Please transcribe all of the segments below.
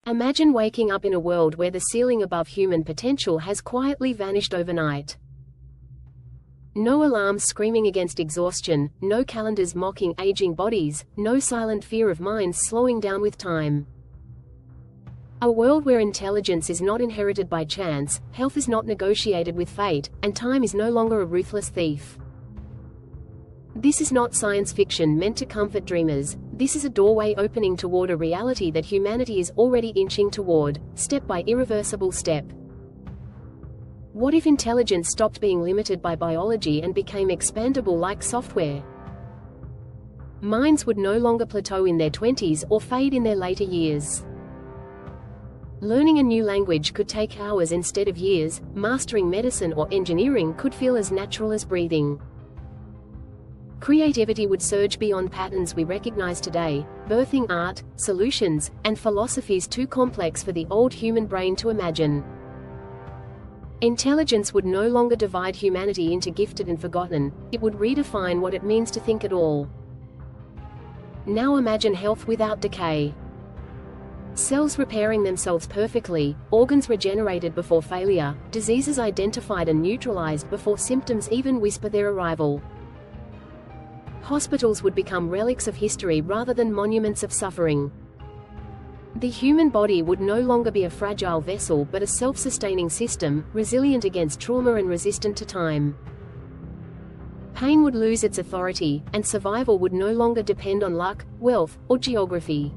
Imagine waking up in a world where the ceiling above human potential has quietly vanished overnight. No alarms screaming against exhaustion, no calendars mocking aging bodies, no silent fear of minds slowing down with time. A world where intelligence is not inherited by chance, health is not negotiated with fate, and time is no longer a ruthless thief. This is not science fiction meant to comfort dreamers. This is a doorway opening toward a reality that humanity is already inching toward, step by irreversible step. What if intelligence stopped being limited by biology and became expandable like software? Minds would no longer plateau in their 20s or fade in their later years. Learning a new language could take hours instead of years, mastering medicine or engineering could feel as natural as breathing. Creativity would surge beyond patterns we recognize today, birthing art, solutions, and philosophies too complex for the old human brain to imagine. Intelligence would no longer divide humanity into gifted and forgotten, it would redefine what it means to think at all. Now imagine health without decay. Cells repairing themselves perfectly, organs regenerated before failure, diseases identified and neutralized before symptoms even whisper their arrival. Hospitals would become relics of history rather than monuments of suffering. The human body would no longer be a fragile vessel but a self-sustaining system, resilient against trauma and resistant to time. Pain would lose its authority, and survival would no longer depend on luck, wealth, or geography.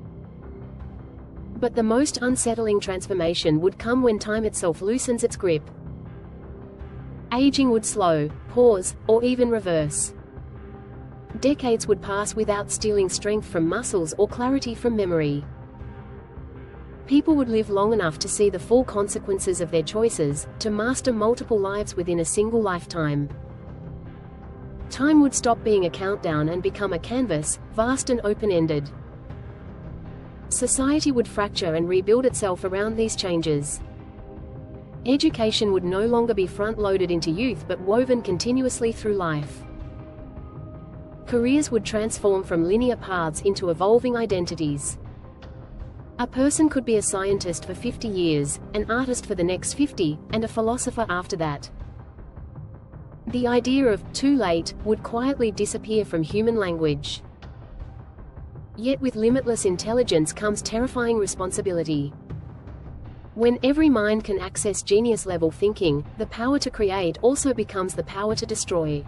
But the most unsettling transformation would come when time itself loosens its grip. Aging would slow, pause, or even reverse. Decades would pass without stealing strength from muscles or clarity from memory. People would live long enough to see the full consequences of their choices, to master multiple lives within a single lifetime. Time would stop being a countdown and become a canvas, vast and open-ended. Society would fracture and rebuild itself around these changes. Education would no longer be front-loaded into youth but woven continuously through life. Careers would transform from linear paths into evolving identities. A person could be a scientist for 50 years, an artist for the next 50, and a philosopher after that. The idea of too late would quietly disappear from human language. Yet with limitless intelligence comes terrifying responsibility. When every mind can access genius-level thinking, the power to create also becomes the power to destroy.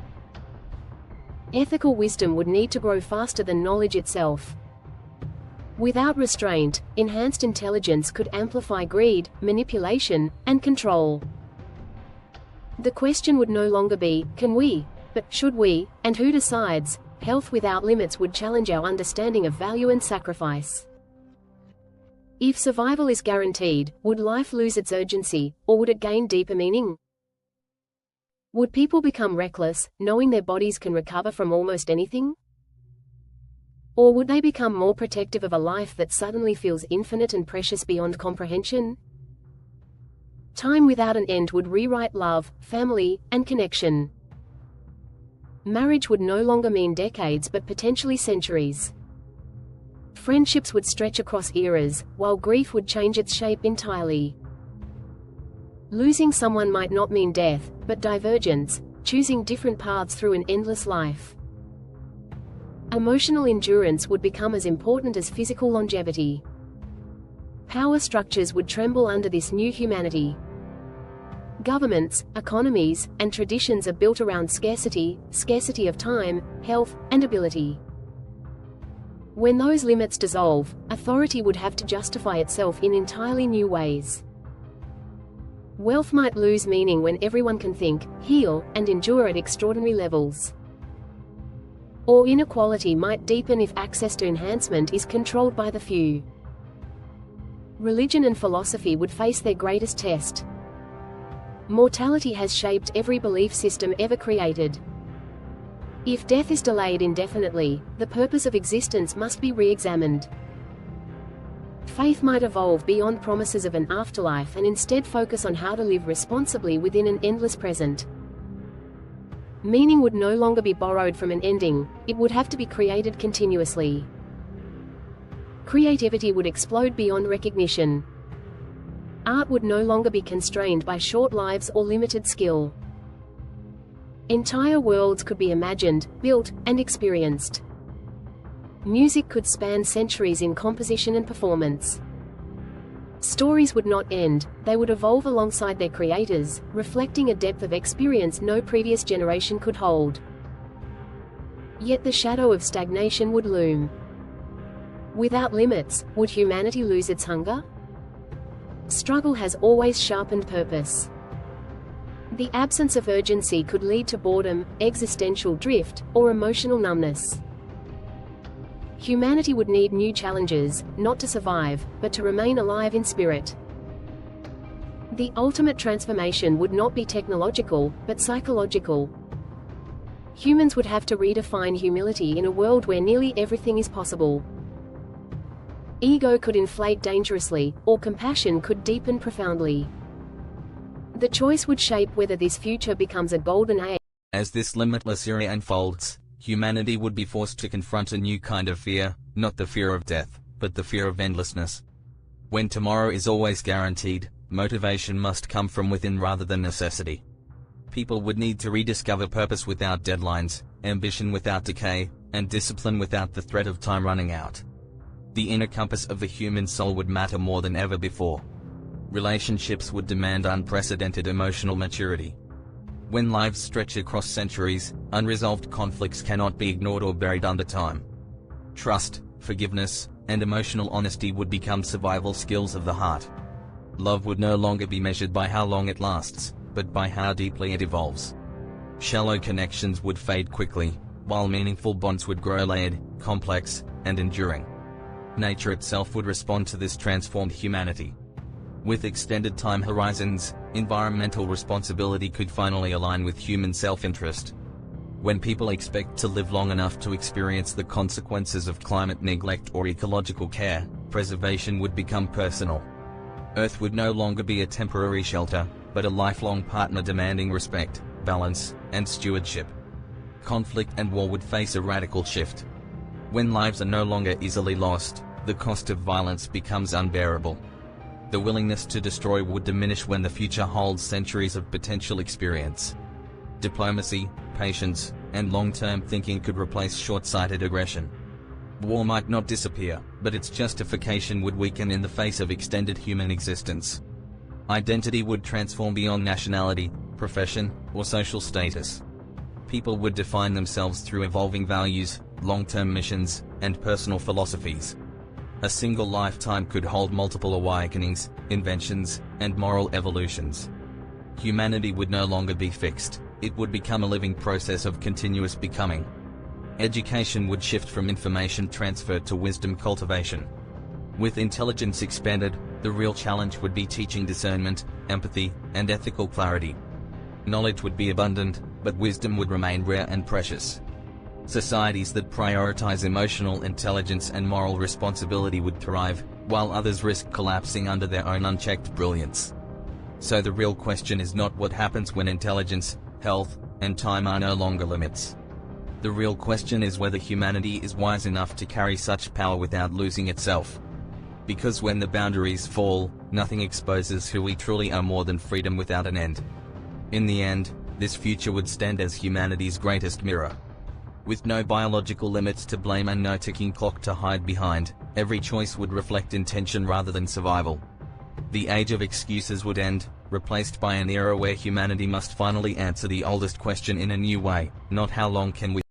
Ethical wisdom would need to grow faster than knowledge itself. Without restraint, enhanced intelligence could amplify greed, manipulation, and control. The question would no longer be, can we, but should we, and who decides? Health without limits would challenge our understanding of value and sacrifice. If survival is guaranteed, would life lose its urgency, or would it gain deeper meaning? Would people become reckless, knowing their bodies can recover from almost anything? Or would they become more protective of a life that suddenly feels infinite and precious beyond comprehension? Time without an end would rewrite love, family, and connection. Marriage would no longer mean decades but potentially centuries. Friendships would stretch across eras, while grief would change its shape entirely. Losing someone might not mean death, but divergence, choosing different paths through an endless life. Emotional endurance would become as important as physical longevity. Power structures would tremble under this new humanity. Governments, economies, and traditions are built around scarcity of time, health, and ability. When those limits dissolve, authority would have to justify itself in entirely new ways. Wealth might lose meaning when everyone can think, heal, and endure at extraordinary levels. Or inequality might deepen if access to enhancement is controlled by the few. Religion and philosophy would face their greatest test. Mortality has shaped every belief system ever created. If death is delayed indefinitely, the purpose of existence must be re-examined. Faith might evolve beyond promises of an afterlife and instead focus on how to live responsibly within an endless present. Meaning would no longer be borrowed from an ending, it would have to be created continuously. Creativity would explode beyond recognition. Art would no longer be constrained by short lives or limited skill. Entire worlds could be imagined, built, and experienced. Music could span centuries in composition and performance. Stories would not end, they would evolve alongside their creators, reflecting a depth of experience no previous generation could hold. Yet the shadow of stagnation would loom. Without limits, would humanity lose its hunger? Struggle has always sharpened purpose. The absence of urgency could lead to boredom, existential drift, or emotional numbness. Humanity would need new challenges, not to survive, but to remain alive in spirit. The ultimate transformation would not be technological, but psychological. Humans would have to redefine humility in a world where nearly everything is possible. Ego could inflate dangerously, or compassion could deepen profoundly. The choice would shape whether this future becomes a golden age. As this limitless era unfolds, humanity would be forced to confront a new kind of fear, not the fear of death, but the fear of endlessness. When tomorrow is always guaranteed, motivation must come from within rather than necessity. People would need to rediscover purpose without deadlines, ambition without decay, and discipline without the threat of time running out. The inner compass of the human soul would matter more than ever before. Relationships would demand unprecedented emotional maturity. When lives stretch across centuries, unresolved conflicts cannot be ignored or buried under time. Trust, forgiveness, and emotional honesty would become survival skills of the heart. Love would no longer be measured by how long it lasts, but by how deeply it evolves. Shallow connections would fade quickly, while meaningful bonds would grow layered, complex, and enduring. Nature itself would respond to this transformed humanity. With extended time horizons, environmental responsibility could finally align with human self-interest. When people expect to live long enough to experience the consequences of climate neglect or ecological care, preservation would become personal. Earth would no longer be a temporary shelter, but a lifelong partner demanding respect, balance, and stewardship. Conflict and war would face a radical shift. When lives are no longer easily lost, the cost of violence becomes unbearable. The willingness to destroy would diminish when the future holds centuries of potential experience. Diplomacy, patience, and long-term thinking could replace short-sighted aggression. War might not disappear, but its justification would weaken in the face of extended human existence. Identity would transform beyond nationality, profession, or social status. People would define themselves through evolving values, long-term missions, and personal philosophies. A single lifetime could hold multiple awakenings, inventions, and moral evolutions. Humanity would no longer be fixed, it would become a living process of continuous becoming. Education would shift from information transfer to wisdom cultivation. With intelligence expanded, the real challenge would be teaching discernment, empathy, and ethical clarity. Knowledge would be abundant, but wisdom would remain rare and precious. Societies that prioritize emotional intelligence and moral responsibility would thrive, while others risk collapsing under their own unchecked brilliance. So the real question is not what happens when intelligence, health, and time are no longer limits. The real question is whether humanity is wise enough to carry such power without losing itself. Because when the boundaries fall, nothing exposes who we truly are more than freedom without an end. In the end, this future would stand as humanity's greatest mirror. With no biological limits to blame and no ticking clock to hide behind, every choice would reflect intention rather than survival. The age of excuses would end, replaced by an era where humanity must finally answer the oldest question in a new way, not how long can we